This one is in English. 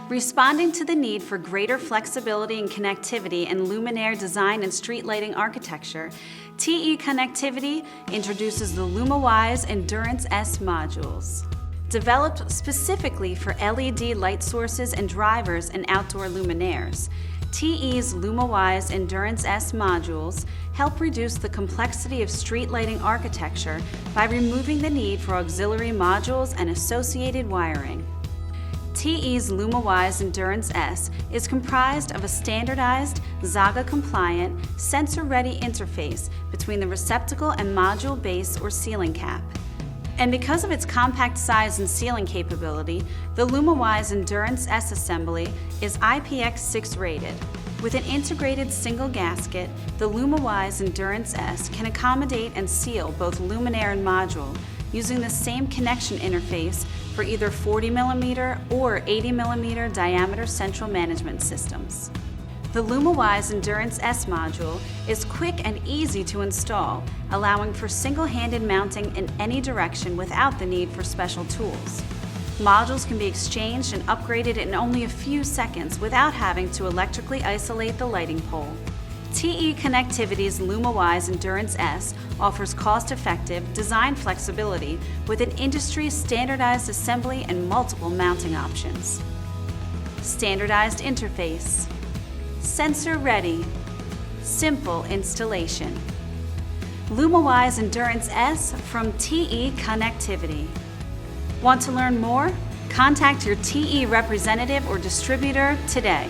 Responding to the need for greater flexibility and connectivity in luminaire design and street lighting architecture, TE Connectivity introduces the LUMAWISE Endurance S modules. Developed specifically for LED light sources and drivers and outdoor luminaires, TE's LUMAWISE Endurance S modules help reduce the complexity of street lighting architecture by removing the need for auxiliary modules and associated wiring. TE's LUMAWISE Endurance S is comprised of a standardized, ZAGA-compliant, sensor-ready interface between the receptacle and module base or ceiling cap. And because of its compact size and sealing capability, the LUMAWISE Endurance S assembly is IPX6 rated. With an integrated single gasket, the LUMAWISE Endurance S can accommodate and seal both luminaire and module using the same connection interface for either 40mm or 80mm diameter central management systems. The LUMAWISE Endurance S module is quick and easy to install, allowing for single-handed mounting in any direction without the need for special tools. Modules can be exchanged and upgraded in only a few seconds without having to electrically isolate the lighting pole. TE Connectivity's LUMAWISE Endurance S offers cost-effective design flexibility with an industry-standardized assembly and multiple mounting options. Standardized interface. Sensor-ready. Simple installation. LUMAWISE Endurance S from TE Connectivity. Want to learn more? Contact your TE representative or distributor today.